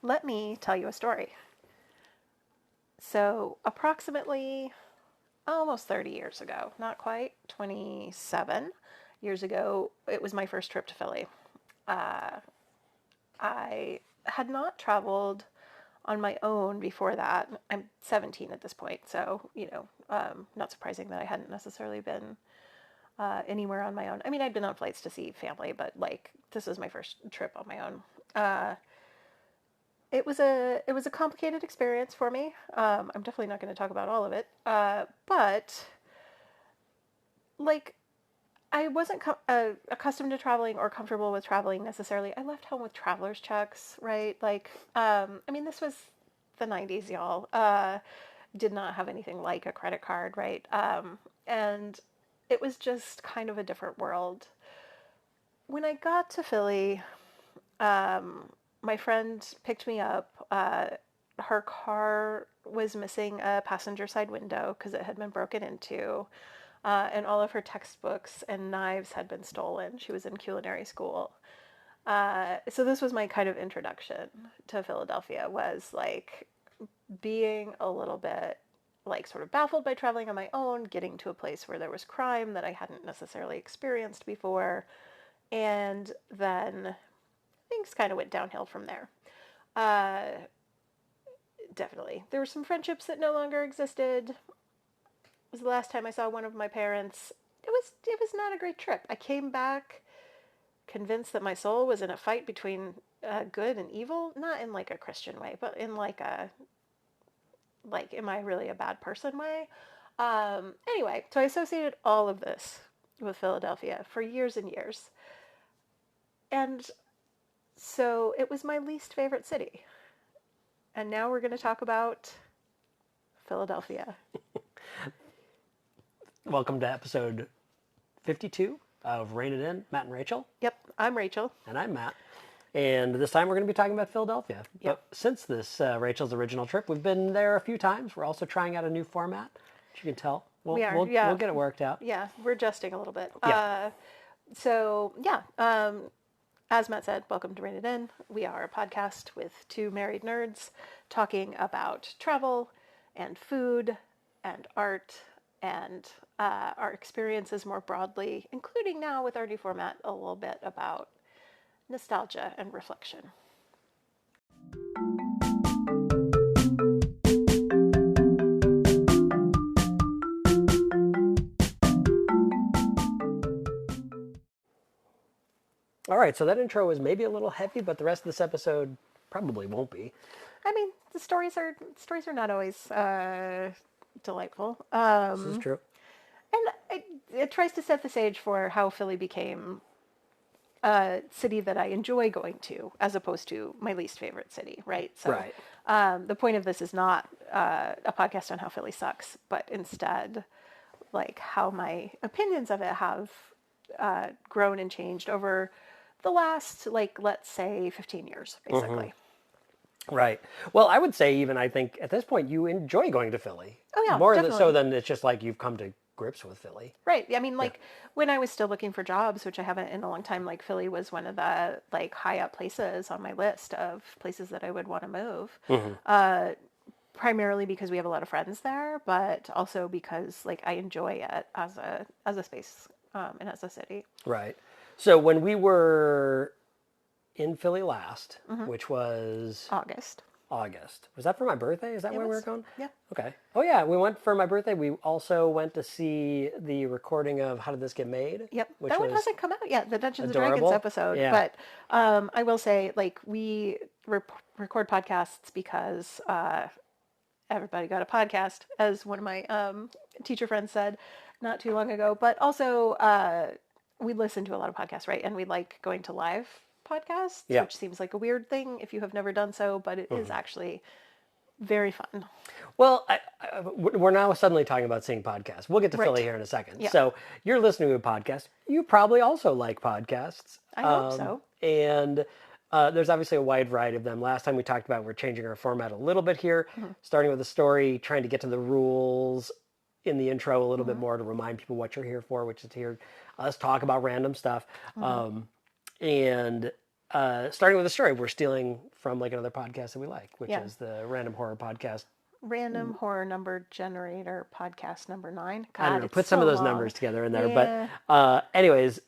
let me tell you a story. So, approximately almost 30 years ago, not quite, 27 years ago, it was my first trip to Philly. Uh, I had not traveled on my own before that. I'm 17 at this point, so, not surprising that I hadn't necessarily been anywhere on my own. I mean, I'd been on flights to see family, but like this was my first trip on my own. It was a complicated experience for me. I'm definitely not going to talk about all of it, but like I wasn't accustomed to traveling or comfortable with traveling necessarily. I left home with traveler's checks, right? Like, I mean, this was the 90s, y'all. Did not have anything like a credit card, right? And it was just kind of a different world. When I got to Philly, my friend picked me up. Her car was missing a passenger side window because it had been broken into, and all of her textbooks and knives had been stolen. She was in culinary school. So this was my kind of introduction to Philadelphia, was like being a little bit like sort of baffled by traveling on my own, getting to a place where there was crime that I hadn't necessarily experienced before, and then things kind of went downhill from there. Uh, Definitely. There were some friendships that no longer existed. It was the last time I saw one of my parents. It was not a great trip. I came back convinced that my soul was in a fight between good and evil, not in like a Christian way, but in like, am I really a bad person way? Anyway, so I associated all of this with Philadelphia for years and years. And so it was my least favorite city. And now we're going to talk about Philadelphia. Welcome to episode 52 of Rein It In, Matt and Rachel. Yep, I'm Rachel. And I'm Matt. And this time we're going to be talking about Philadelphia. Yep. But since this Rachel's original trip, we've been there a few times. We're also trying out a new format, as you can tell. We are, we'll yeah. get it worked out. Yeah, we're adjusting a little bit. Yeah. As Matt said, welcome to Rein It In. We are a podcast with two married nerds talking about travel and food and art and our experiences more broadly, including now with our new format, a little bit about nostalgia and reflection. All right, so that intro was maybe a little heavy, but the rest of this episode probably won't be. I mean, the stories are not always delightful. This is true. And it tries to set the stage for how Philly became a city that I enjoy going to, as opposed to my least favorite city, right? So, right. The point of this is not a podcast on how Philly sucks, but instead, like, how my opinions of it have grown and changed over the last, like, let's say 15 years, basically. Mm-hmm. Right. Well, I would say even, I think at this point you enjoy going to Philly. Oh yeah, more definitely. so than it's just like you've come to grips with Philly. Right. I mean, like, when I was still looking for jobs, which I haven't in a long time, like, Philly was one of the, like, high up places on my list of places that I would want to move. Mm-hmm. Primarily because we have a lot of friends there, but also because, like, I enjoy it as a space and as a city. Right. So when we were in Philly last, Mm-hmm. which was August. Was that for my birthday? Is that where we were going? Yeah. Okay. Oh yeah, we went for my birthday. We also went to see the recording of How Did This Get Made? Yep. That one hasn't come out yet, the Dungeons and adorable. Dragons episode. Yeah. But I will say, like, we record podcasts because everybody got a podcast, as one of my teacher friends said not too long ago. But also, we listen to a lot of podcasts, right? And we like going to live podcasts, which seems like a weird thing if you have never done so, but it is actually very fun. Well, we're now suddenly talking about seeing podcasts. We'll get to Philly here in a second. Yeah. So you're listening to a podcast. You probably also like podcasts. I hope so. And there's obviously a wide variety of them. Last time we talked about we're changing our format a little bit here, starting with a story, trying to get to the rules in the intro a little bit more to remind people what you're here for, which is to hear us talk about random stuff. And starting with a story we're stealing from like another podcast that we like, which Yeah. is the Random Horror Podcast. Random Horror Number Generator podcast number 9. I don't God, know, it's put some of so those numbers long. together in there. But Yeah. anyways,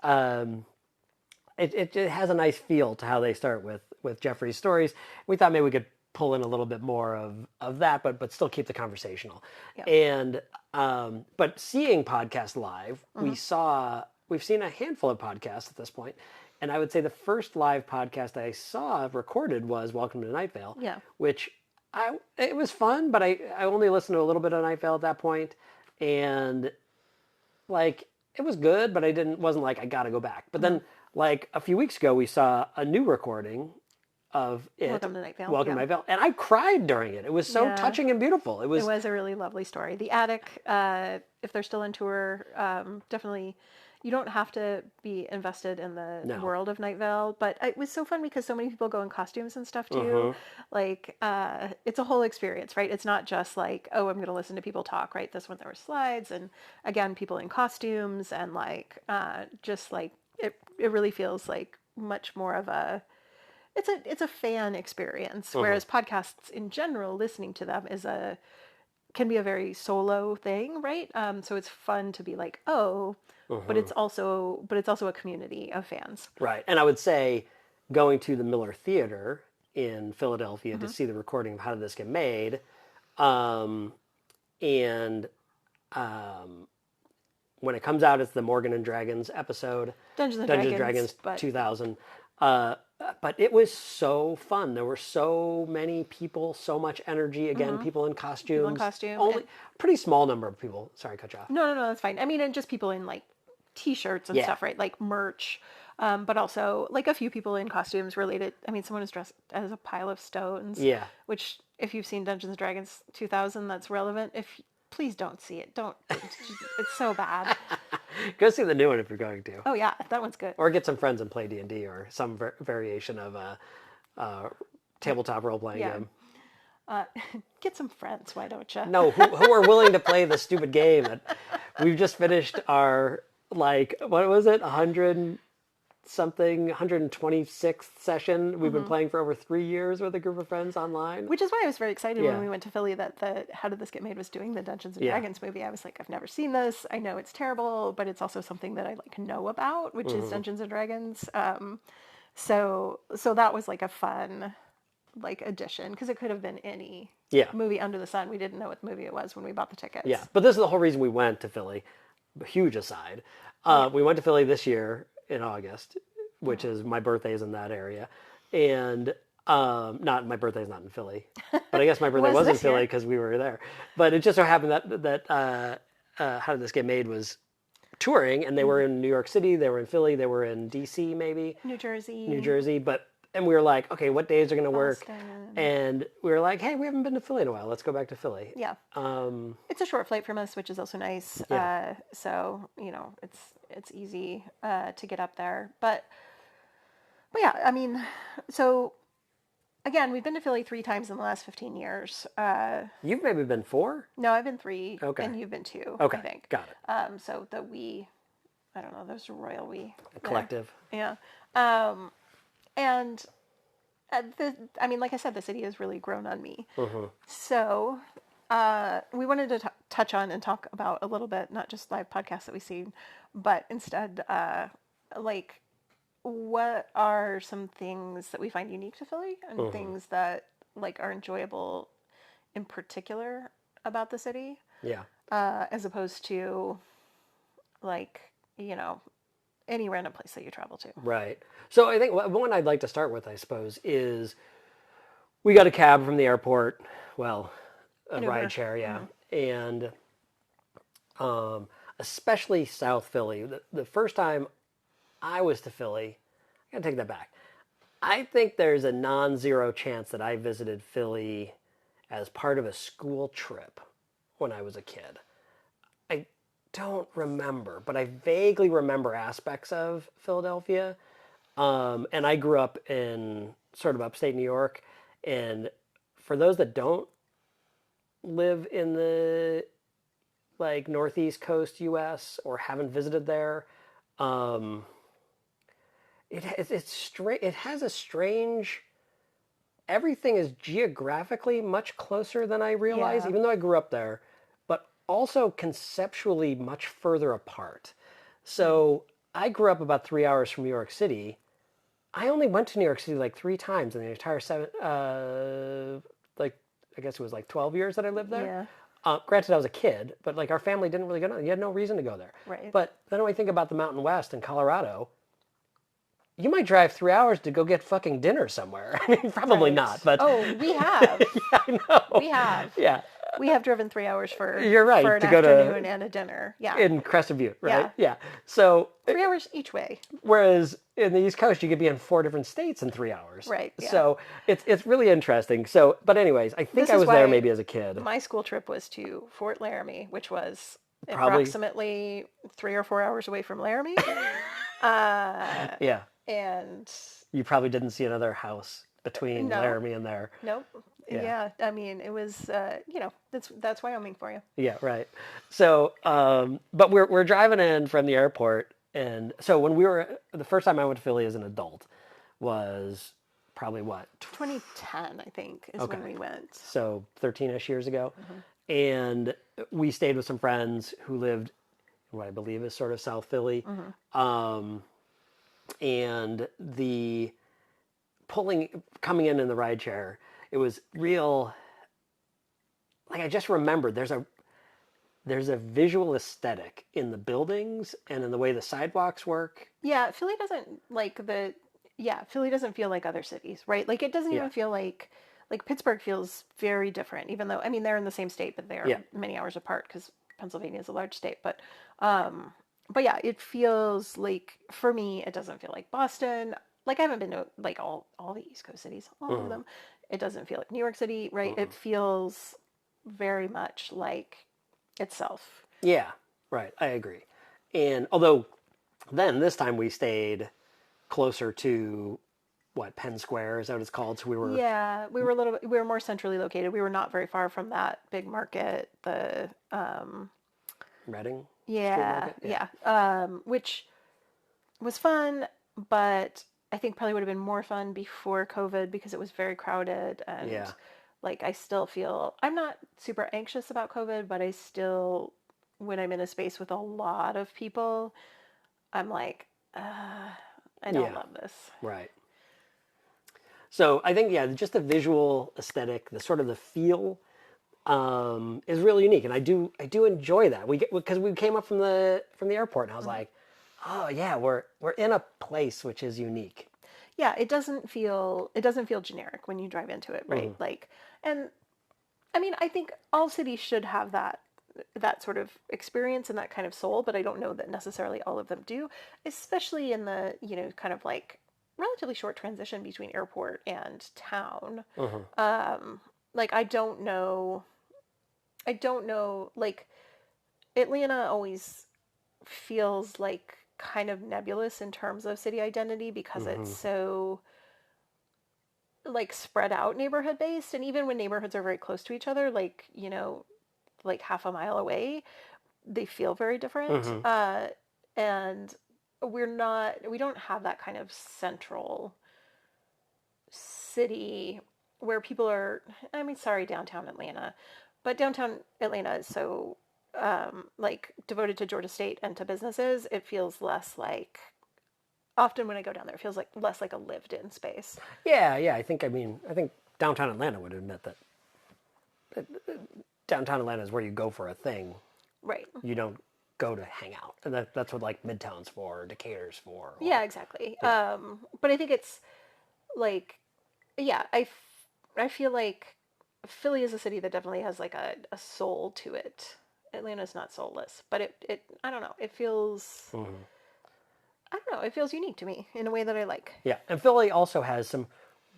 it has a nice feel to how they start with Jeffrey's stories. We thought maybe we could pull in a little bit more of that, but still keep the conversational. Yeah. And but seeing podcasts live, we've seen a handful of podcasts at this point, and I would say the first live podcast I saw recorded was Welcome to Night Vale, Yeah. which it was fun, but I only listened to a little bit of Night Vale at that point, and like it was good, but wasn't like I gotta go back. But then like a few weeks ago, we saw a new recording of it. Welcome to Night Vale. Welcome Yeah. to Night Vale, and I cried during it. It was so Yeah. touching and beautiful. It It was was a really lovely story. The Attic, if they're still on tour, definitely, you don't have to be invested in the No. world of Night Vale, but it was so fun because so many people go in costumes and stuff too. Mm-hmm. Like, it's a whole experience, right? It's not just like, oh, I'm going to listen to people talk, right? This one, there were slides and again, people in costumes and like, just like, it really feels like much more of it's a fan experience, whereas podcasts in general, listening to them can be a very solo thing, right? So it's fun to be like, oh, but it's also a community of fans. right. And I would say going to the Miller Theater in Philadelphia to see the recording of How Did This Get Made, and when it comes out, it's the Morgan and Dragons episode, Dungeons Dungeons and Dragons but 2000. But it was so fun. There were so many people, so much energy. Again, people in costumes. people in costume. Only pretty small number of people. Sorry, cut you off. No, that's fine. I mean, and just people in like t-shirts and Yeah. stuff, right? Like merch. But also like a few people in costumes related. I mean, someone is dressed as a pile of stones. Yeah. Which, if you've seen Dungeons and Dragons 2000, that's relevant. Please don't see it. Don't. It's so bad. Go see the new one if you're going to. Oh yeah, that one's good. Or get some friends and play D&D or some variation of a tabletop role-playing Yeah. game. Get some friends. Why don't you? No, who are willing to play the stupid game. We've just finished our, like, what was it? 126th session. We've been playing for over 3 years with a group of friends online. Which is why I was very excited Yeah. when we went to Philly that the How Did This Get Made was doing the Dungeons and Yeah. Dragons movie. I was like, I've never seen this. I know it's terrible, but it's also something that I like know about, which is Dungeons and Dragons. So that was like a fun like addition because it could have been any Yeah. movie under the sun. We didn't know what movie it was when we bought the tickets. Yeah, but this is the whole reason we went to Philly. Huge aside. We went to Philly this year in August, which is my birthday's in that area. And not my birthday's not in Philly, but I guess my birthday was in this Philly year. because we were there. But it just so happened that How Did This Get Made was touring, and they were in New York City, they were in Philly, they were in DC maybe, New Jersey. New Jersey. And we were like, okay, what days are going to work? Boston. And we were like, hey, we haven't been to Philly in a while. Let's go back to Philly. Yeah. It's a short flight from us, which is also nice. Yeah. So, it's easy to get up there. But yeah, I mean, so again, we've been to Philly 3 times in the last 15 years. You've maybe been 4? No, I've been 3, Okay. and you've been 2, Okay, I think. got it. So the we, I don't know, there's a royal we. A collective. Yeah. And like I said, the city has really grown on me. So we wanted to touch on and talk about a little bit, not just live podcasts that we've seen, but instead, like, what are some things that we find unique to Philly and things that like are enjoyable in particular about the city, Yeah. as opposed to like, any random place that you travel to. Right. So I think one I'd like to start with, I suppose, is we got a cab from the airport. Well, a An Uber. ride share, yeah. And especially South Philly. The first time I was to Philly, I gotta take that back. I think there's a non-zero chance that I visited Philly as part of a school trip when I was a kid. I don't remember, but I vaguely remember aspects of Philadelphia. And I grew up in sort of upstate New York. And for those that don't live in the like northeast coast U.S. or haven't visited there, it's strange. It has a strange. Everything is geographically much closer than I realized, Yeah. even though I grew up there, but also conceptually much further apart. Mm. So I grew up about 3 hours from New York City. I only went to New York City like 3 times in the entire like I guess it was like 12 years that I lived there. Yeah. Granted, I was a kid, but like our family didn't really go. You had no reason to go there. Right. But then when I think about the Mountain West in Colorado, you might drive 3 hours to go get fucking dinner somewhere. I mean, probably Right. not, but Oh, we have. yeah, I know. We have. Yeah, We have driven 3 hours you're for right. an To go to afternoon and a dinner. Yeah. in Crescent View, right? Yeah. Yeah. So 3 hours each way. whereas in the East Coast, you could be in 4 different states in 3 hours. Right. Yeah. So it's really interesting. So, but anyways, I think This I is was there why maybe as a kid. my school trip was to Fort Laramie, which was Probably, approximately 3 or 4 hours away from Laramie. Uh, yeah. and You probably didn't see another house between no, Laramie and there. nope. Yeah. Yeah, I mean, it was, that's Wyoming for you. Yeah, right. So, but we're driving in from the airport, and so when we were the first time I went to Philly as an adult was probably what 2010, I think, is okay, when we went. so 13ish years ago, Hmm. and we stayed with some friends who lived in what I believe is sort of South Philly, Hmm. and the pulling coming in the ride share, it was real. Like I just remembered, there's a visual aesthetic in the buildings and in the way the sidewalks work. Yeah, Philly doesn't feel like other cities, right? Like it doesn't Yeah, even feel like Pittsburgh feels very different, even though, I mean, they're in the same state, but they're yeah, many hours apart because Pennsylvania is a large state. But yeah, it feels like, for me, it doesn't feel like Boston. Like I haven't been to like all the East Coast cities, all of mm-hmm, them. It doesn't feel like New York City, right? mm-hmm. It feels very much like itself. Yeah, right. I agree. And although then this time we stayed closer to what Penn Square is that what it's called? So we were Yeah, we were more centrally located. We were not very far from that big market, the Reading Street yeah, Market. Yeah, yeah. Which was fun, but I think probably would have been more fun before COVID because it was very crowded and yeah, like I still feel I'm not super anxious about COVID, but I still when I'm in a space with a lot of people, I'm like, I don't yeah. love this. Right. So I think yeah, just the visual aesthetic, the sort of the feel is really unique, and I do enjoy that. We get because we came up from the airport, and I was Mhm. like, oh yeah, we're in a place which is unique. Yeah, it doesn't feel generic when you drive into it, right? Hmm. Like, and I mean, I think all cities should have that sort of experience and that kind of soul, but I don't know that necessarily all of them do, especially in the, kind of like relatively short transition between airport and town. Hmm. Like I don't know like Atlanta always feels like kind of nebulous in terms of city identity because it's Hmm. so like spread out neighborhood based, and even when neighborhoods are very close to each other, like like half a mile away, they feel very different. Hmm. And we don't have that kind of central city where people are, I mean, sorry, downtown Atlanta, but downtown Atlanta is so like devoted to Georgia State and to businesses. It feels less like, often when I go down there, it feels like less like a lived in space. Yeah, yeah. I think downtown Atlanta would admit that downtown Atlanta is where you go for a thing. Right. You don't go to hang out, and that's what like Midtown's for, or Decatur's for, Yeah, or exactly. yeah, But I think it's like, yeah, I feel like Philly is a city that definitely has like a soul to it. Atlanta's not soulless, but it I don't know. It feels, hmm, I don't know. It feels unique to me in a way that I like. yeah. And Philly also has some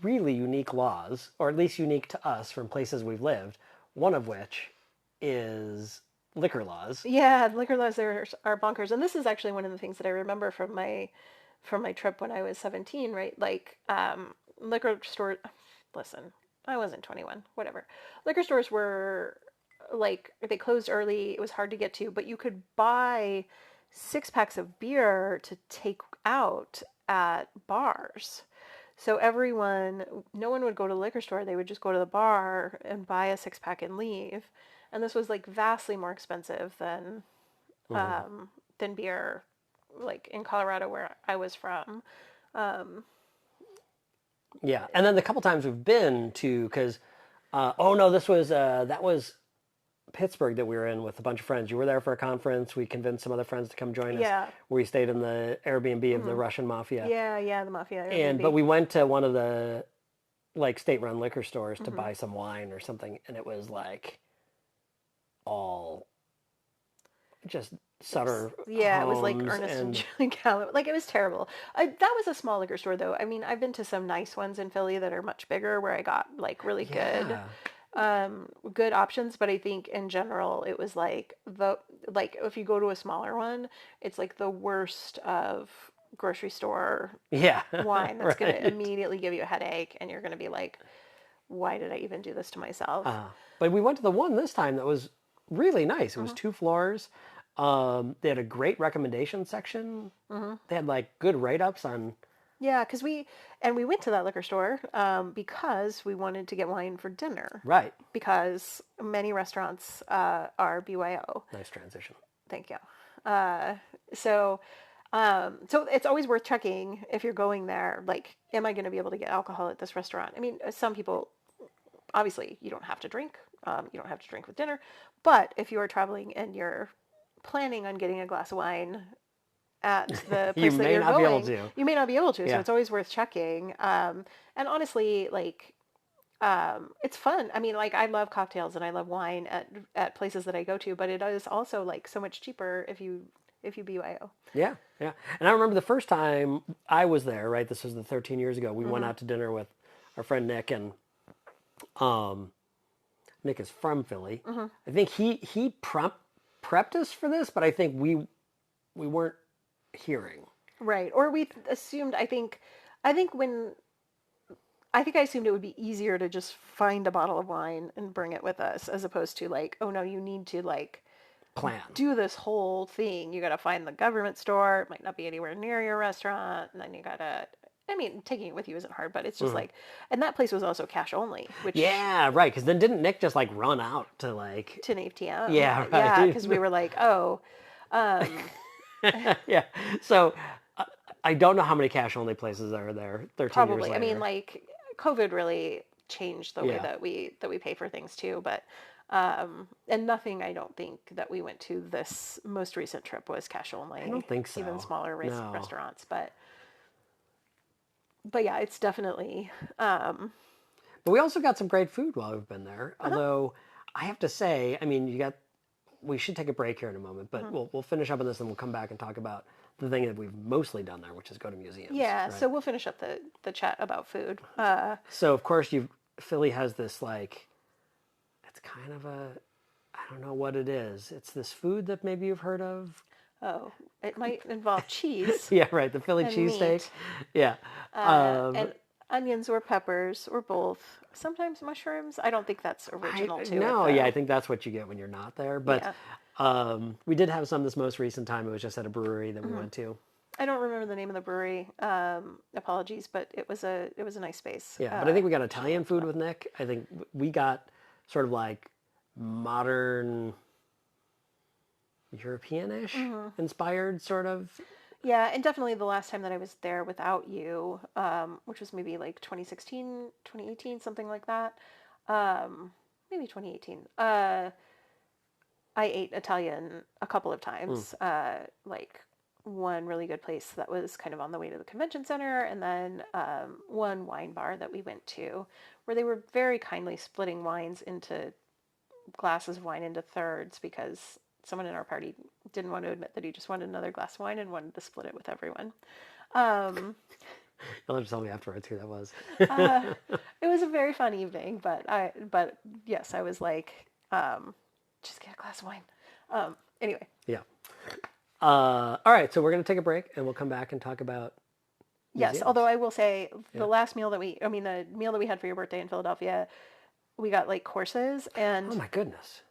really unique laws, or at least unique to us from places we've lived. One of which is liquor laws. Yeah, liquor laws there are bonkers, and this is actually one of the things that I remember from my trip when I was 17. Right, like liquor store. Listen, I wasn't 21. Whatever. Liquor stores were like they closed early. It was hard to get to, but you could buy 6 packs of beer to take out at bars. So everyone, no one would go to the liquor store. They would just go to the bar and buy a six pack and leave. And this was like vastly more expensive Hmm. um, than beer, like in Colorado where I was from. Um, Yeah, and then the couple times we've been to, because oh no, this was that was Pittsburgh that we were in with a bunch of friends. You were there for a conference. We convinced some other friends to come join us. yeah, We stayed in the Airbnb of the hmm Russian mafia, yeah, yeah. The Mafia and but Airbnb. we went to one of the like state-run liquor stores to Hmm buy some wine or something, and it was like all just Sutter Yeah, it was like homes Ernest and and Julie Gallo. Like it was terrible. That was a small liquor store though. I mean, I've been to some nice ones in Philly that are much bigger where I got like really good yeah, good options, but I think in general it was like the like if you go to a smaller one, it's like the worst of grocery store yeah, wine that's going to right. immediately give you a headache and you're going to be like, why did I even do this to myself? But we went to the one this time that was really nice. It was Hmm 2 floors. They had a great recommendation section. hmm They had like good write-ups on. Yeah, because we went to that liquor store because we wanted to get wine for dinner Right. because many restaurants are BYO. Nice transition. Thank you. Uh, so so it's always worth checking if you're going there. Like, am I going to be able to get alcohol at this restaurant? I mean, some people obviously you don't have to drink. You don't have to drink with dinner, but if you are traveling and you're planning on getting a glass of wine at the You place that may you're not be able going, to. you may not be able to. So Yeah. it's always worth checking. And honestly, like it's fun. I mean, like I love cocktails and I love wine at places that I go to, but it is also like so much cheaper if you BYO. Yeah. Yeah. And I remember the first time I was there, right? This was the 13 years ago. We went Mm-hmm. out to dinner with our friend Nick, and um, Nick is from Philly. Mm-hmm. I think prepped us for this, but I think we weren't hearing. Right. Or we assumed. I think when I think I assumed it would be easier to just find a bottle of wine and bring it with us, as opposed to like, oh no, you need to like Plan. do this whole thing. You got to find the government store. It might not be anywhere near your restaurant, and then you gotta. I mean, taking it with you isn't hard, but it's just Hmm. like, and that place was also cash only, which Yeah, right. Because then didn't Nick just like run out to like? 10 ATM. Yeah, Yeah, right. because we were like, oh, um, Yeah. So I don't know how many cash only places are there 13 years probably. I mean, later. like, COVID really changed the way Yeah. that we pay for things too. But and nothing I don't think that we went to this most recent trip was cash I don't only. think Even so. smaller No. restaurants, but yeah, it's definitely But we also got some great food while we've been there. uh-huh, Although I have to say, I mean, we should take a break here in a moment, but mhm. we'll finish up on this and we'll come back and talk about the thing that we've mostly done there, which is go to museums, Yeah. right? So we'll finish up the chat about food. So of course Philly has this like it's kind of a I don't know what it is. It's this food that maybe you've heard of. Oh, it might involve cheese Yeah, right. The Philly and cheesesteak. meat, Yeah. Um, and onions or peppers or both. Sometimes mushrooms. I don't think that's I original to it no, yeah, I though. think that's what you get when you're not there. But Yeah. we did have some this most recent time. It was just at a brewery that we hmm went to. I don't remember the name of the brewery. Apologies, but it was a nice space. Yeah, but I think we got Should have Italian looked it food up. with Nick. I think we got sort of like modern European-ish Hmm inspired sort of. Yeah, and definitely the last time that I was there without you, which was maybe like 2016, 2018, something like that. Maybe 2018. I ate Italian a couple of Mm. times. Like one really good place that was kind of on the way to the convention center, and then one wine bar that we went to, where they were very kindly splitting wines into glasses of wine into thirds because someone in our party didn't want to admit that he just wanted another glass of wine and wanted to split it with everyone. Um, You'll have to tell me afterwards who that was. uh, it was a very fun evening, but yes, I was like, just get a glass of wine. Anyway, Yeah. All right, so we're gonna take a break and we'll come back and talk about yes. museums. Although I will say, Yeah. the meal that we had for your birthday in Philadelphia, we got like courses, Oh and my goodness.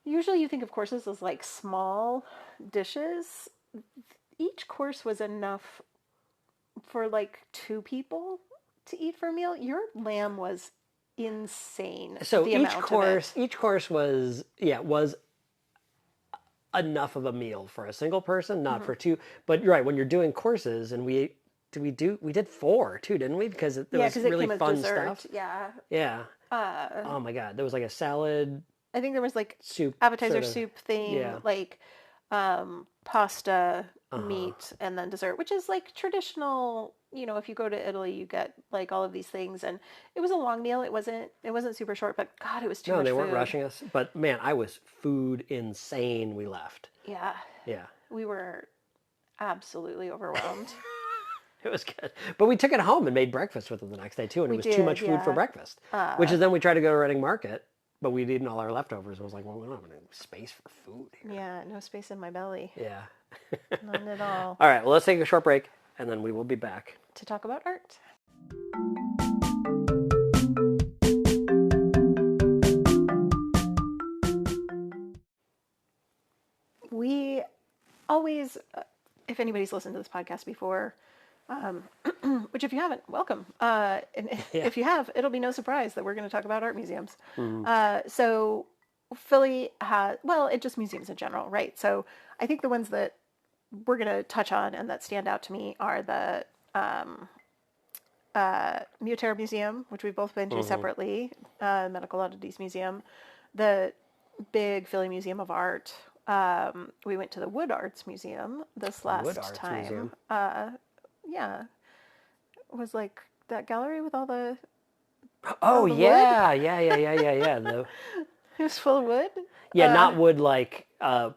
usually you think of courses as like small dishes. Each course was enough for like two people to eat for a meal. Your lamb was insane. So The amount of it. each course was, yeah, was enough of a meal for a single person, not Hmm. for two. But you're right, when you're doing courses, and we did four too, didn't we? Because there Yeah, was because it really came with fun dessert. stuff. Yeah. Yeah. Uh, Oh my God, there was like a salad, I think there was like soup, appetizer sort of. soup thing, Yeah. like pasta, Uh huh. meat, and then dessert, which is like traditional. If you go to Italy, you get like all of these things, and it was a long meal. It wasn't super short, but God, it was too No, much they weren't food. rushing us. But man, I was food insane. We left. Yeah, Yeah. we were absolutely overwhelmed. It was good. But we took it home and made breakfast with it the next day too, and it We was too did, much food for yeah. breakfast. Which Uh, is then we tried to go to Reading Market, but we'd eaten all our leftovers. I was like, well, we don't have any space for food here. yeah, no space in my belly, Yeah. none at all. All right, well, let's take a short break, and then we will be back. To talk about art. We always, if anybody's listened to this podcast before, um, which if you haven't, welcome. And Yeah. if you have, it'll be no surprise that we're going to talk about art museums. Mhm. So Philly has, well, it just museums in general, right? So I think the ones that we're going to touch on and that stand out to me are the Muter Museum, which we've both been to Mhm. separately, Medical Oddities Museum, the big Philly Museum of Art. We went to the Wood Arts Museum this Wood last Arts time. Museum. Yeah, it was like that gallery with Oh all the wood. yeah, yeah, yeah, yeah, yeah, yeah. It was full of wood. Yeah, not wood like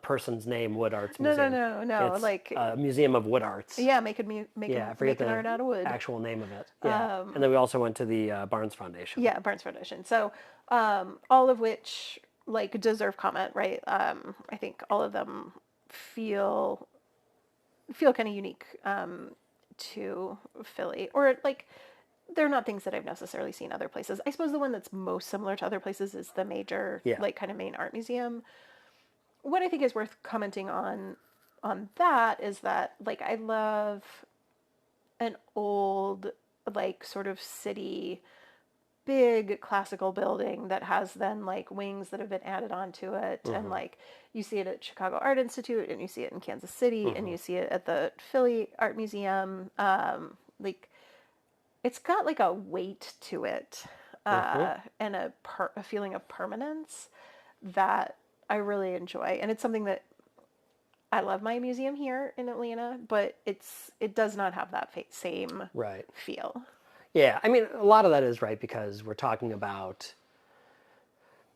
person's name, Wood Arts No, no, Museum. no, no. It's like, Museum of Wood Arts. yeah, making Yeah, making I forget making the art out of wood. actual name of it. Yeah, and then we also went to the Barnes Foundation. Yeah, Barnes Foundation. So, all of which like deserve comment, right? I think all of them feel kind of unique to Philly, or like they're not things that I've necessarily seen other places. I suppose the one that's most similar to other places is the major, Yeah. like, kind of main art museum. What I think is worth commenting on that is that, like, I love an old, like, sort of city big classical building that has then like wings that have been added onto it, and Hmm. like you see it at Chicago Art Institute, and you see it in Kansas City, and Hmm. you see it at the Philly Art Museum. Like, it's got like a weight to it, Hmm. and a feeling of permanence that I really enjoy, and it's something that I love my museum here in Atlanta, but it does not have that same Right. feel. Yeah, I mean, a lot of that is right because we're talking about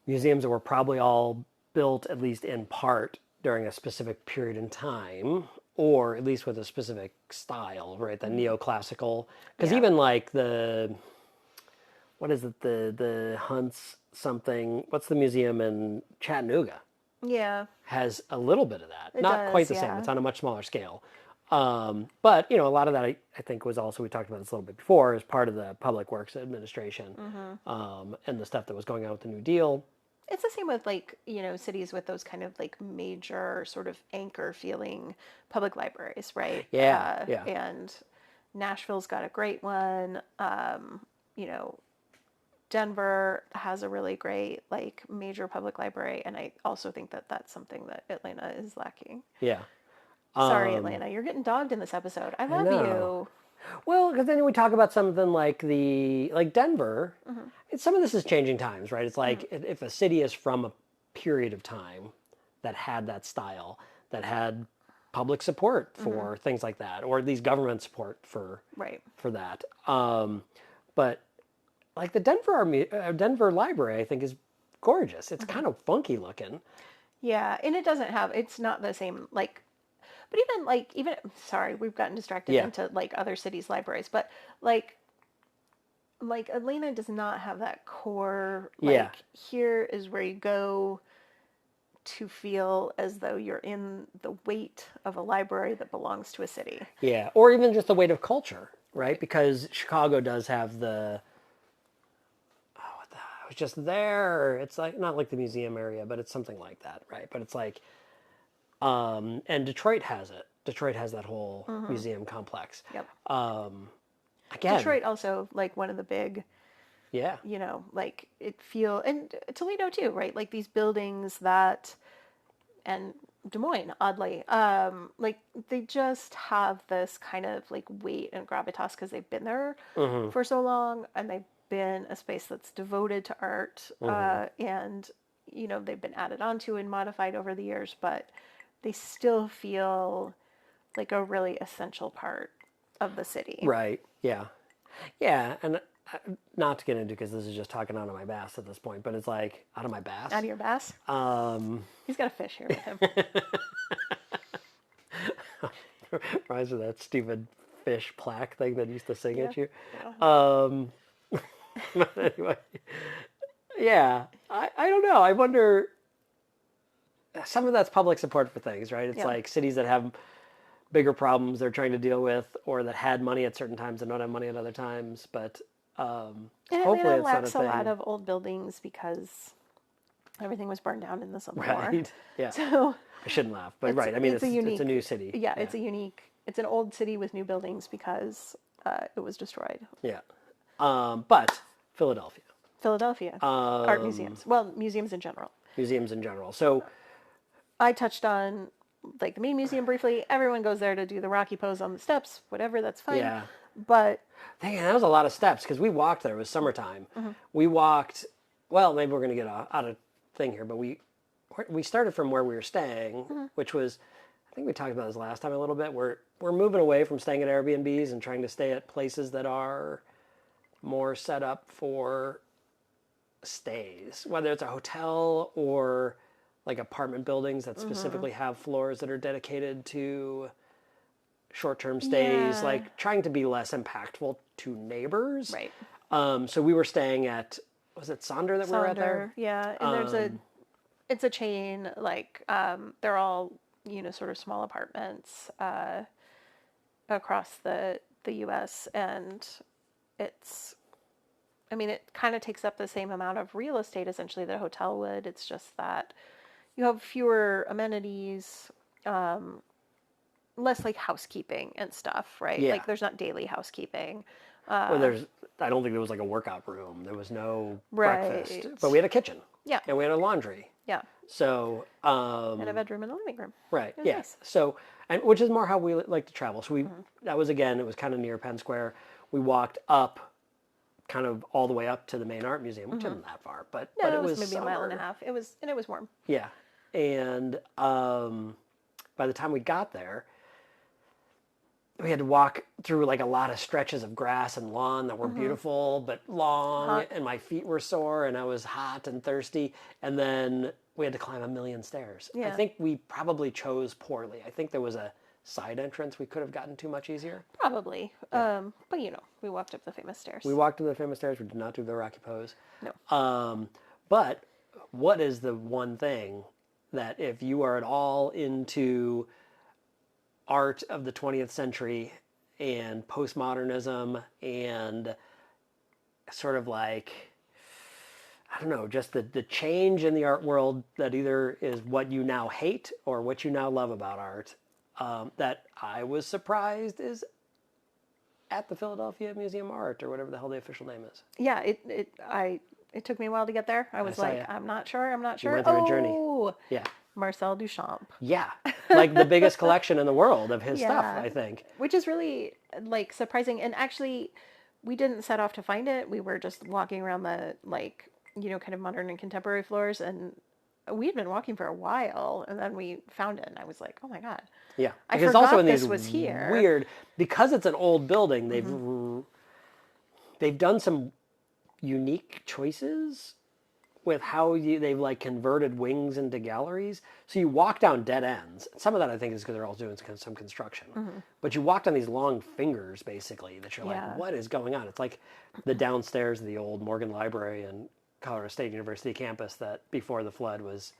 museums that were probably all built, at least in part, during a specific period in time, or at least with a specific style, right? The Hmm. neoclassical. Because Yeah. even like what is it, the Hunts something, what's the museum in Chattanooga? Yeah, Has a little bit of that. it Not quite does. the same. It's Yeah. on a much smaller scale. But a lot of that I think was also, we talked about this a little bit before, as part of the Public Works Administration, Hmm. and the stuff that was going on with the New Deal. It's the same with, like, cities with those kind of like major sort of anchor feeling public libraries, right? Yeah, yeah, And Nashville's got a great one. You know, Denver has a really great like major public library, and I also think that that's something that Atlanta is lacking. yeah. Sorry, Um, Atlanta, you're getting dogged in this episode. I I love know. you. Well, because then we talk about something like Denver. Hmm. Some of this is changing times, right? It's Hmm. like if a city is from a period of time that had that style, that had public support Hmm. for things like that, or at least government support Right. for that. But like the Denver Library, I think is gorgeous. It's Hmm. kind of funky looking. Yeah, and it doesn't have. It's not the same like. But even sorry, we've gotten distracted Yeah, into like other cities' libraries, but like Atlanta does not have that core, yeah, like, here is where you go to feel as though you're in the weight of a library that belongs to a city. yeah. Or even just the weight of culture, right? Right. Because Chicago does have the, I was just there. It's like not like the museum area, but it's something like that, right? But it's like, and Detroit has it. Detroit has that whole museum complex. Yep. Again, Detroit also like one of the big, yeah, like and Toledo too, right? Like these buildings that, and Des Moines, oddly, like they just have this kind of like weight and gravitas because they've been there hmm for so long, and they've been a space that's devoted to art, and they've been added onto and modified over the years, but they still feel like a really essential part of the city. right, yeah, yeah, and not to get into because this is just talking out of my bass at this point, but it's like out of my Out bass. of your bass? He's got a fish here with him. Reminds me of that stupid fish plaque thing that used to sing Yeah. at you. Yeah. But anyway, yeah, I don't know. I wonder. Some of that's public support for things, right? It's Yeah. like cities that have bigger problems they're trying to deal with, or that had money at certain times and don't have money at other times. But And hopefully, Atlanta it's not a lacks a lot thing, of old buildings because everything was burned down in the Civil War. right? Yeah, So I shouldn't laugh, but it's right. I mean, it's a it's a unique, new city. yeah, Yeah, it's an old city with new buildings because it was destroyed. yeah. But Philadelphia Philadelphia, art museums, well, museums in general. museums in general. So I touched on like the main museum briefly. Everyone goes there to do the Rocky pose on the steps, whatever, that's fine. yeah, But dang, that was a lot of steps because we walked there. It was summertime. We walked. Well, maybe we're going to get out of thing here, but we started from where we were staying, which was, I think we talked about this last time a little bit. We're moving away from staying at Airbnbs and trying to stay at places that are more set up for stays, whether it's a hotel or like apartment buildings that specifically have floors that are dedicated to short-term stays, yeah, like trying to be less impactful to neighbors. right. So we were staying at, was it Sonder that we were at there? Sonder, yeah, and it's a chain, like they're all sort of small apartments across the U.S. and it's, I mean, it kind of takes up the same amount of real estate essentially that a hotel would. It's just that you have fewer amenities, less like housekeeping and stuff, right? Yeah. Like there's not daily housekeeping. Well, I don't think there was like a workout room. There was no Right. breakfast, but we had a kitchen. Yeah. And we had a laundry. Yeah. So, And a bedroom and a living room. right, It was yeah. nice. So, and which is more how we like to travel. So that was again, it was kind of near Penn Square. We walked up, kind of all the way up to the main art museum, which isn't that far, but No, it it was was maybe a mile and a summer. half. It was warm. Yeah, and by the time we got there, we had to walk through like a lot of stretches of grass and lawn that were beautiful but long, Hot. and my feet were sore, and I was hot and thirsty, and then we had to climb a million stairs. I Yeah. think we probably chose poorly. I think there was a side entrance we could have gotten to much easier. Probably. But we walked up the famous stairs. We walked to the famous stairs. We did not do the Rocky pose. No. But what is the one thing that if you are at all into art of the 20th century and postmodernism and sort of like, I don't know, just the change in the art world that either is what you now hate or what you now love about art, that I was surprised is at the Philadelphia Museum of Art or whatever the hell the official name is. Yeah, it took me a while to get there. I was saw like, ya. I'm not sure. I'm not sure. went through a journey. Oh, Yeah. Marcel Duchamp. Yeah. Like the biggest collection in the world of his stuff, Yeah. I think. Which is really like surprising. And actually, we didn't set off to find it. We were just walking around the kind of modern and contemporary floors, and we had been walking for a while, and then we found it, and I was like, oh my god. Yeah. I Because forgot also in this these was here. weird, because it's an old building, they've done some unique choices with how they've like converted wings into galleries. So you walk down dead ends. Some of that I think is because they're all doing some construction. But you walk down these long fingers basically that you're Yeah. like, what is going on? It's like the downstairs of the old Morgan Library and Colorado State University campus that before the flood was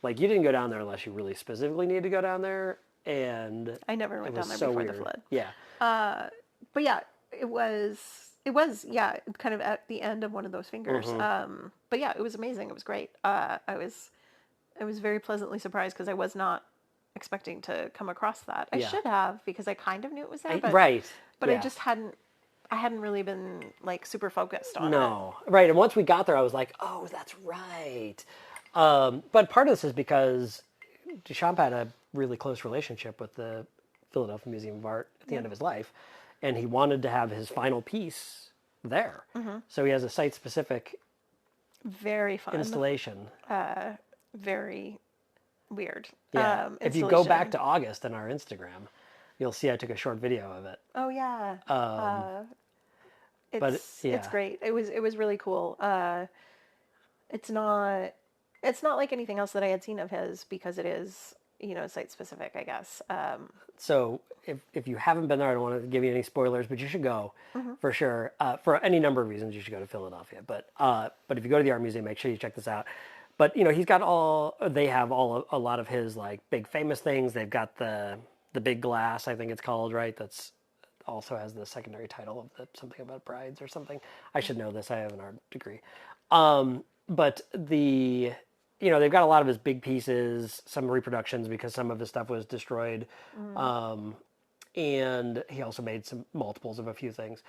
like, you didn't go down there unless you really specifically needed to go down there. And I never went it down was there so before weird. the flood. Yeah. But yeah, it was yeah, kind of at the end of one of those fingers. But yeah, it was amazing. It was great. I was very pleasantly surprised because I was not expecting to come across that. I Yeah. should have because I kind of knew it was there, Right. but I Yeah. just hadn't really been like super focused on it. No. Right. And once we got there, I was like, oh, that's right. But part of this is because Duchamp had a really close relationship with the Philadelphia Museum of Art at the Yeah. end of his life, and he wanted to have his final piece there. So he has a site-specific Very fun. installation. Very weird. Yeah. If you go back Installation. to August in our Instagram, you'll see I took a short video of it. Oh yeah. But It's yeah, great. It was really cool. It's not like anything else that I had seen of his because it is, site specific, I guess. so if you haven't been there, I don't want to give you any spoilers, but you should go Mm-hmm. for sure. For any number of reasons, you should go to Philadelphia. But if you go to the art museum, make sure you check this out. But he's got they have a lot of his like big famous things. They've got the big glass, I think it's called, right? That's also has the secondary title of something about brides or something. I should know this. I have an art degree. But they've got a lot of his big pieces, some reproductions because some of his stuff was destroyed. And he also made some multiples of a few things.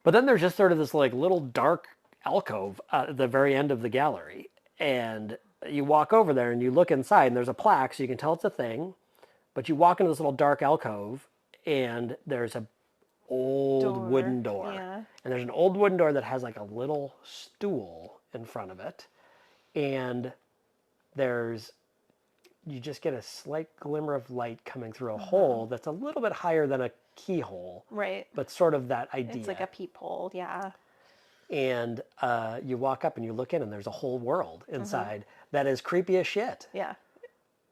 But then there's just sort of this like little dark alcove at the very end of the gallery. And you walk over there and you look inside and there's a plaque so you can tell it's a thing. But you walk into this little dark alcove and there's a old wooden door. Yeah. And there's an old wooden door that has like a little stool in front of it. And you just get a slight glimmer of light coming through a hole that's a little bit higher than a keyhole. Right. But sort of that idea. It's like a peephole. Yeah. And you walk up and you look in and there's a whole world inside that is creepy as shit. Yeah.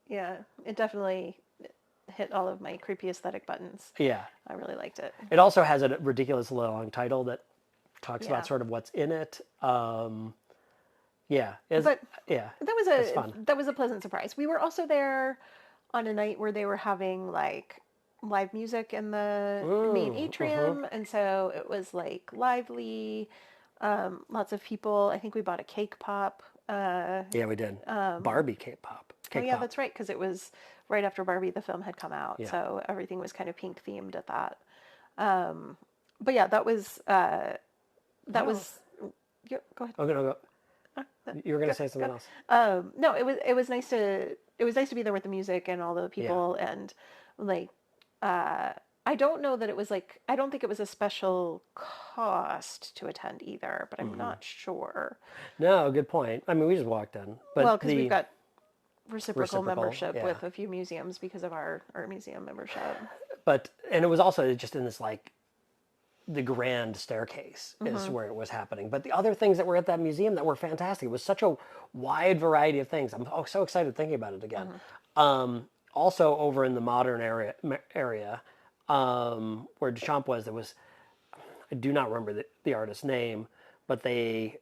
Yeah. It definitely hit all of my creepy aesthetic buttons. Yeah. I really liked it. It also has a ridiculously long title that talks Yeah. about sort of what's in it. Yeah. But yeah. That fun. was a pleasant surprise. We were also there on a night where they were having like live music in the main atrium, and so it was like lively. Lots of people. I think we bought a cake pop. Yeah, we did. Barbie cake pop. Oh yeah, that's right, because it was right after Barbie the film had come out, Yeah. so everything was kind of pink themed at that. But yeah, that was yeah, go ahead. Okay, no, go. You were going to say something else. No, it was nice to be there with the music and all the people, and like I don't know that it was like, I don't think it was a special cost to attend either, but I'm not sure. No, good point. I mean, we just walked in. But Well, because we've got reciprocal Reciprocal, membership yeah. with a few museums because of our art museum membership. and it was also just in this like the grand staircase is where it was happening. But the other things that were at that museum that were fantastic, it was such a wide variety of things. I'm so excited thinking about it again. Also over in the modern area where Duchamp was, I do not remember the artist's name, but they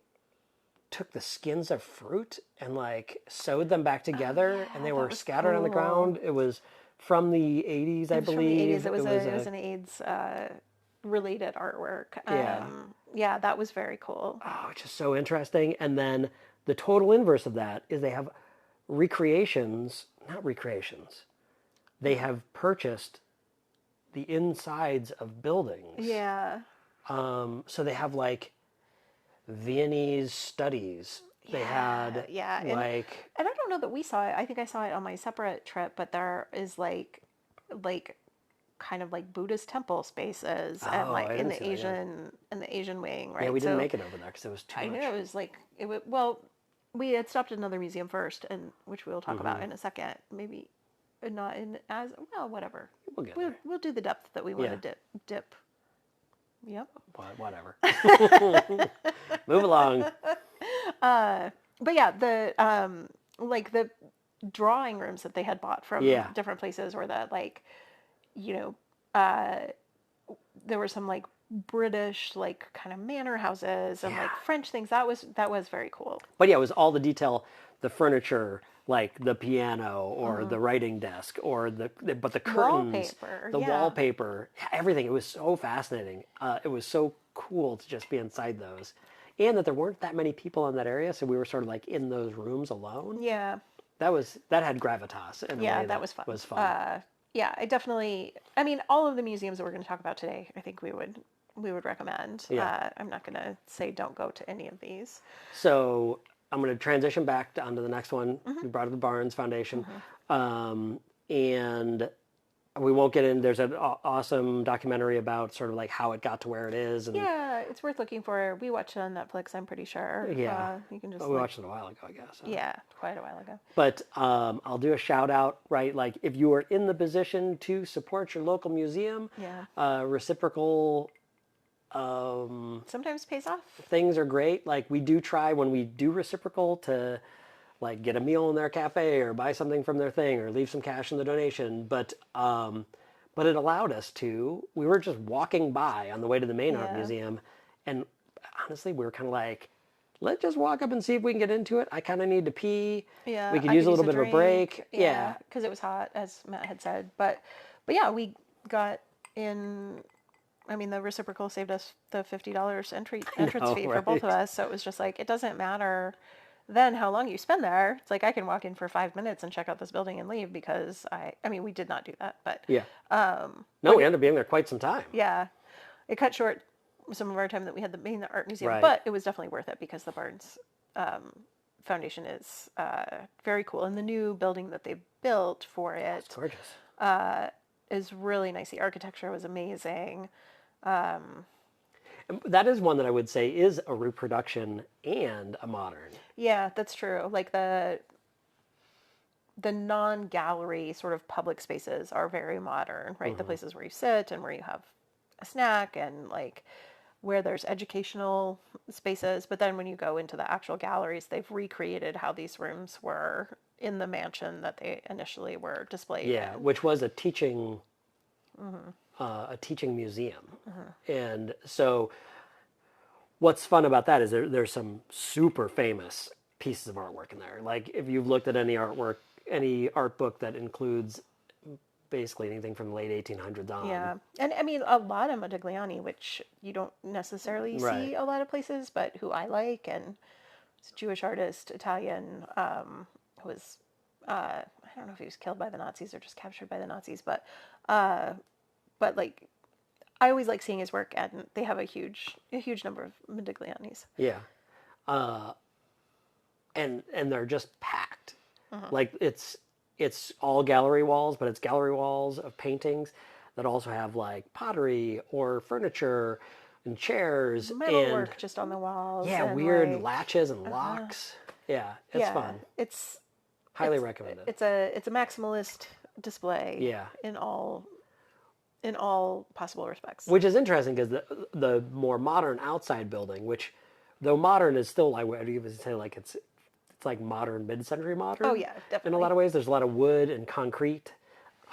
took the skins of fruit and like sewed them back together, and they were scattered on the ground. It was from the 80s, I believe. From the 80s. It was an AIDS related artwork. Yeah, that was very cool. Oh, it's just so interesting. And then the total inverse of that is they have not recreations. They have purchased the insides of buildings. Yeah. So they have like Viennese studies. They had like, and I don't know that we saw it. I think I saw it on my separate trip, but there is like kind of like Buddhist temple spaces and like in the Asian wing, right? Yeah, we didn't make it over there because it was too much. I know, it was like well, we had stopped at another museum first, and which we'll talk about in a second. Maybe not in as well, whatever. We'll do the depth that we want to dip. Yep. Whatever. Move along. But yeah, the like the drawing rooms that they had bought from different places, or that like, there were some like British like kind of manor houses and like French things. That was very cool. But yeah, it was all the detail, the furniture, like the piano or the writing desk or the curtains, wallpaper, everything. It was so fascinating. It was so cool to just be inside those, and that there weren't that many people in that area, so we were sort of like in those rooms alone. Yeah. that had gravitas in a Yeah, way that that was fun. was fun. Yeah, I definitely. I mean, all of the museums that we're going to talk about today, I think we would recommend. Yeah. I'm not going to say don't go to any of these. So I'm going to transition back onto the next one. Hmm. We brought up the Barnes Foundation, Hmm. and we won't get in. There's an awesome documentary about sort of like how it got to where it is, and Yeah, it's worth looking for. We watched it on Netflix. I'm pretty sure. yeah, You can just we like, watched it a while ago, I guess. yeah, quite a while ago. But I'll do a shout out, right? Like if you are in the position to support your local museum, Yeah, reciprocal sometimes pays off. things are great. Like we do try when we do reciprocal to like get a meal in their cafe or buy something from their thing or leave some cash in the donation. But it allowed us to. We were just walking by on the way to the main art Yeah, museum, and honestly, we were kind of like, let's just walk up and see if we can get into it. I kind of need to pee. We yeah. could I use could a use little a bit of a drink. break. Yeah, Yeah. because it was hot, as Matt had said. But yeah, we got in. I mean, the reciprocal saved us the $50 entrance No, fee for both of right? us. So it was just like it doesn't matter then how long you spend there. It's like I can walk in for 5 minutes and check out this building and leave because I mean, we did not do that, but Yeah. No, what we it, ended up being there quite some time. yeah, it cut short some of our time that we had the main art museum, Right. but it was definitely worth it because the Barnes Foundation is very cool, and the new building that they built for It's it gorgeous. is really nice. The architecture was amazing. And that is one that I would say is a reproduction and a modern. Yeah, that's true. Like the non-gallery sort of public spaces are very modern, right? The places where you sit and where you have a snack and like where there's educational spaces. But then when you go into the actual galleries, they've recreated how these rooms were in the mansion that they initially were displayed Yeah, in. which was a teaching museum, and so what's fun about that is there's some super famous pieces of artwork in there. Like if you've looked at any artwork, any art book that includes basically anything from the late 1800s on. Yeah. And I mean, a lot of Modigliani, which you don't necessarily Right. see a lot of places, but who I like, and he's a Jewish artist, Italian, who was, I don't know if he was killed by the Nazis or just captured by the Nazis, uh, but like, I always like seeing his work, and they have a huge number of Modiglianis. Yeah. And they're just packed. Like it's all gallery walls, but it's gallery walls of paintings that also have like pottery or furniture and chairs and Metalwork just on the walls, yeah, and weird like, latches and locks. Yeah, it's yeah, fun. it's Highly recommended. it's a maximalist display. Yeah. In all possible respects. Which is interesting because the more modern outside building, which though modern is still I would even say like it's like modern mid-century modern. Oh yeah, In a definitely. lot of ways, there's a lot of wood and concrete,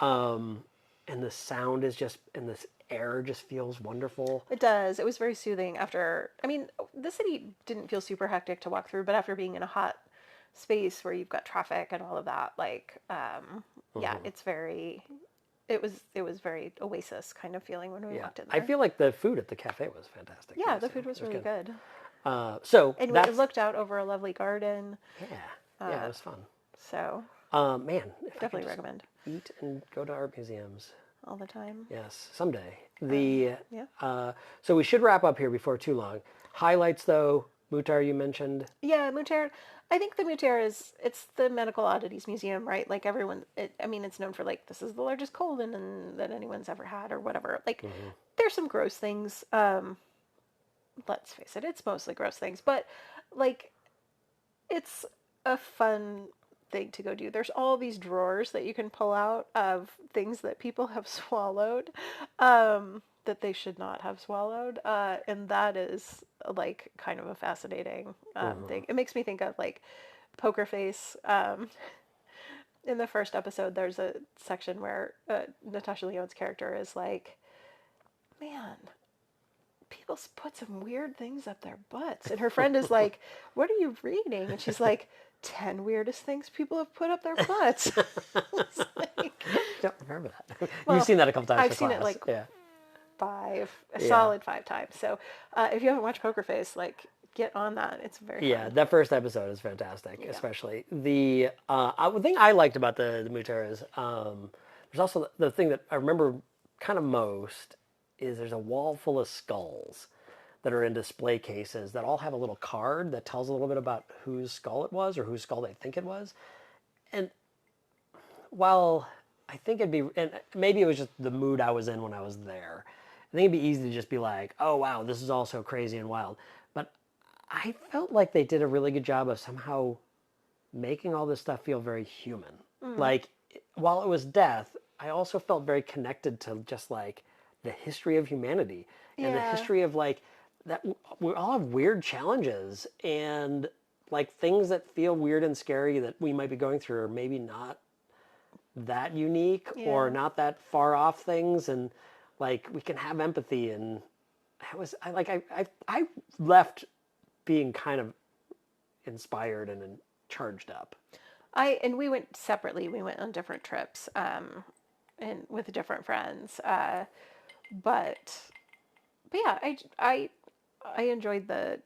and the sound is just and this air just feels wonderful. It does. It was very soothing after. I mean, the city didn't feel super hectic to walk through, but after being in a hot space where you've got traffic and all of that, like, yeah, it's very. It was very oasis kind of feeling when we Yeah, walked in I there. feel like the food at the cafe was fantastic. Yeah, too, the so food was it really good. So And that's it looked out over a lovely garden. yeah, it was fun. So Man, if I could definitely just recommend eat and go to art museums. all the time. Yes, someday. Yeah. So we should wrap up here before too long. Highlights though, Mutar you mentioned. Yeah, Muter. I think the Muter it's the medical oddities museum, right? Like everyone, I mean, it's known for like this is the largest colon that anyone's ever had or whatever. Like, there's some gross things. Let's face it, it's mostly gross things, but like, it's a fun thing to go do. There's all these drawers that you can pull out of things that people have swallowed, that they should not have swallowed, and that is like kind of a fascinating thing. It makes me think of like Poker Face. In the first episode, there's a section where Natasha Lyonne's character is like, "Man, people put some weird things up their butts," and her friend is like, "What are you reading?" And she's like, "10 weirdest things people have put up their butts." It's like, I don't remember that. well, You've seen that a couple times I've for seen class. it like Yeah. a Yeah. solid 5 times. So if you haven't watched Poker Face, like get on that. It's very Yeah, fun. that first episode is fantastic, Yeah. especially the thing I liked about the Muteras. There's also the thing that I remember kind of most is there's a wall full of skulls that are in display cases that all have a little card that tells a little bit about whose skull it was or whose skull they think it was. And while I think it'd be, and maybe it was just the mood I was in when I was there. I think it'd be easy to just be like, oh wow, this is all so crazy and wild. But I felt like they did a really good job of somehow making all this stuff feel very human. Mm. Like, while it was death, I also felt very connected to just like the history of humanity and the Yeah. history of like that we all have weird challenges and like things that feel weird and scary that we might be going through or maybe not that unique or Yeah. not that far off things and like we can have empathy and I left being kind of inspired and charged up. And we went separately. We went on different trips, and with different friends. But but yeah, I enjoyed the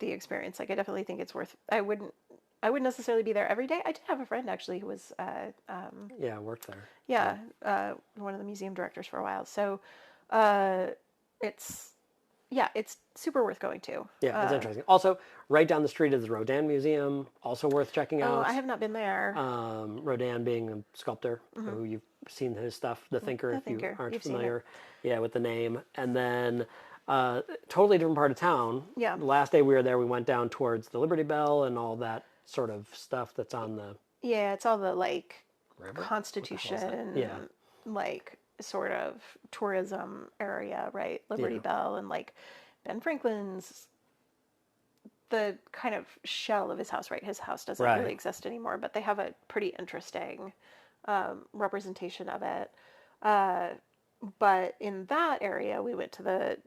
experience. Like I definitely think it's worth. I wouldn't necessarily be there every day. I did have a friend actually who was Yeah, I worked there. yeah, one of the museum directors for a while. So uh, it's yeah, it's super worth going to. Yeah, it's interesting. Also, right down the street is the Rodin Museum, also worth checking Oh, out. I have not been there. Rodin being a sculptor, who you've seen his stuff, The Thinker, The if you Thinker. aren't You've seen it. familiar, yeah, with the name. And then, totally different part of town. Yeah. The last day we were there, we went down towards the Liberty Bell and all that sort of stuff that's on the Yeah, it's all the like river. What the hell is that? Constitution, Yeah, like sort of tourism area, right? Liberty yeah, Bell and like Ben Franklin's the kind of shell of his house, right? His house doesn't really right. exist anymore, but they have a pretty interesting representation of it. Uh, but in that area, we went to the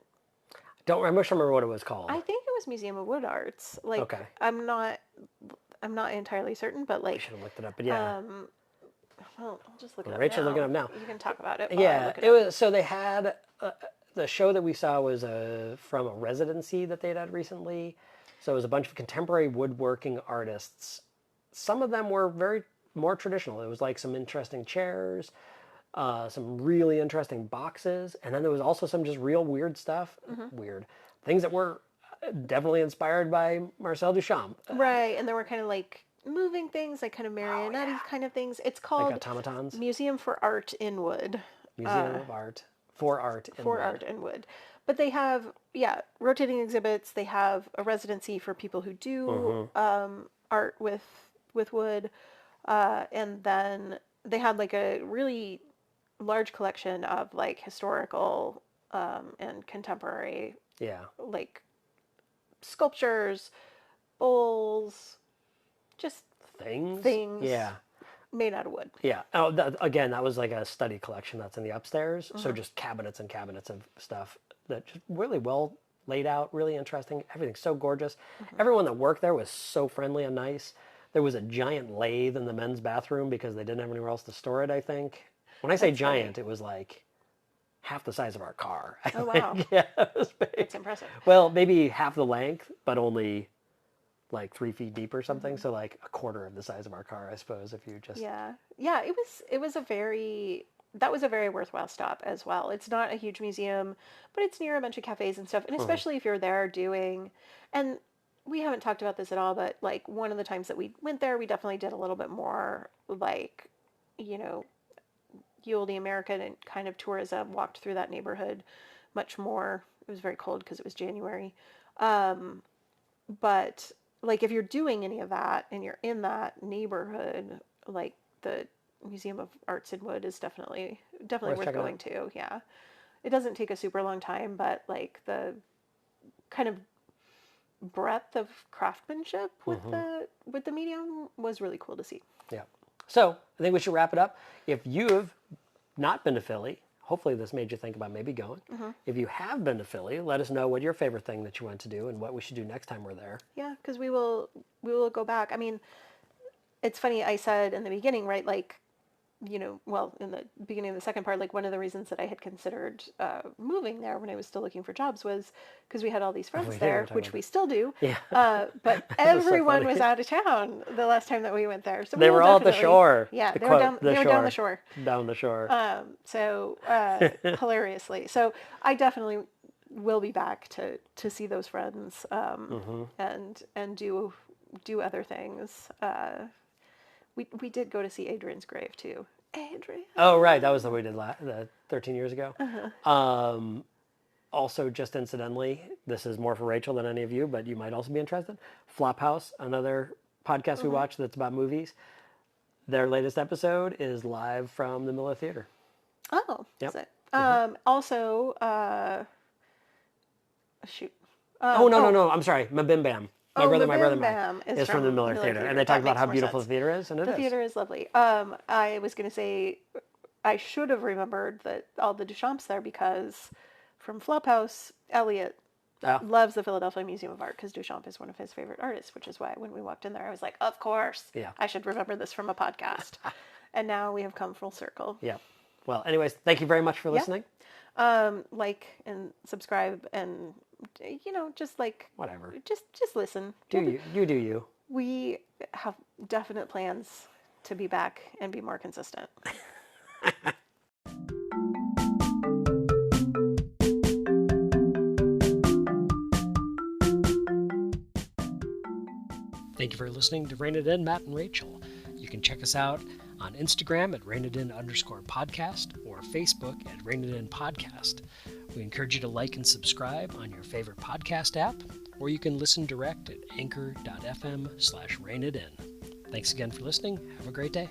Don't I wish I remember what it was called. I think it was Museum of Wood Arts. Like Okay, I'm not entirely certain, but I like should have looked it up. But yeah, well, I'll just look it well, up Rachel's looking now. up now. You can talk about it while I Yeah, look it it up. was. So they had the show that we saw was from a residency that they'd had recently. So it was a bunch of contemporary woodworking artists. Some of them were very more traditional. It was like some interesting chairs, some really interesting boxes, and then there was also some just real weird stuff. Weird things that were definitely inspired by Marcel Duchamp, Right, and there were kind of like moving things, like kind of oh marionette yeah, kind of things. It's like called automatons. Museum for Art in Wood. Museum of Art for Art in For Wood. art in wood. But they have, yeah, rotating exhibits. They have a residency for people who do art with wood, and then they had like a really large collection of like historical and contemporary Yeah, like sculptures, bowls, just things. things Yeah. made out of wood. Yeah. Oh, again, that was like a study collection that's in the upstairs. So just cabinets and cabinets of stuff that just really well laid out, really interesting. Everything's so gorgeous. Everyone that worked there was so friendly and nice. There was a giant lathe in the men's bathroom because they didn't have anywhere else to store it, I think. When I say That's funny. giant, it was like half the size of our car. I Oh wow, think. Yeah, it was big. that's impressive. Well, maybe half the length, but only like 3 feet deep or something. So like a quarter of the size of our car, I suppose, if you just Yeah. Yeah, it was a very that was a very worthwhile stop as well. It's not a huge museum, but it's near a bunch of cafes and stuff. And especially if you're there doing and we haven't talked about this at all, but like one of the times that we went there, we definitely did a little bit more like, you know, Yule the American and kind of tourism, walked through that neighborhood much more. It was very cold because it was January. Um, but like if you're doing any of that and you're in that neighborhood, like the Museum of Arts in Wood is definitely worth worth checking going out. to. Yeah. It doesn't take a super long time, but like the kind of breadth of craftsmanship with the medium was really cool to see. Yeah. So I think we should wrap it up. If you've not been to Philly, hopefully this made you think about maybe going. If you have been to Philly, let us know what your favorite thing that you went to do and what we should do next time we're there. Yeah, because we will go back. I mean, it's funny. I said in the beginning, right? Like well, in the beginning of the second part, like one of the reasons that I had considered moving there when I was still looking for jobs was because we had all these friends We there, were talking which about we still do. Yeah. But This is so everyone was funny. out of town the last time that we went there, so we They will were all at the definitely, shore. yeah, To they were quote down, they were down the shore. Down the shore. So hilariously, so I definitely will be back to see those friends and do other things. We did go to see Adrian's grave too. Adrian. Oh, right. That was the way we did 13 years ago. Uh-huh. Also, just incidentally, this is more for Rachel than any of you, but you might also be interested. Flophouse, another podcast we watch that's about movies. Their latest episode is live from the Miller Theater. Oh, Yep. is it? Also, shoot. No. I'm sorry. Mabim Bam. My Brother, My Brother, Bam is from the Miller Theater. And they talk about how beautiful the theater is, and it The is. theater is lovely. I was going to say I should have remembered that all the Duchamps there because from Flophouse, Elliot loves the Philadelphia Museum of Art because Duchamp is one of his favorite artists, which is why when we walked in there, I was like, of course, I should remember this from a podcast. And now we have come full circle. Yeah. Well, anyways, thank you very much for listening. Like and subscribe and just like whatever. Just listen. You do you. We have definite plans to be back and be more consistent. Thank you for listening to Rain It In, Matt and Rachel. You can check us out on Instagram at rainitin_podcast or Facebook at Rain It In Podcast. We encourage you to like and subscribe on your favorite podcast app, or you can listen direct at anchor.fm/rainitin. Thanks again for listening. Have a great day.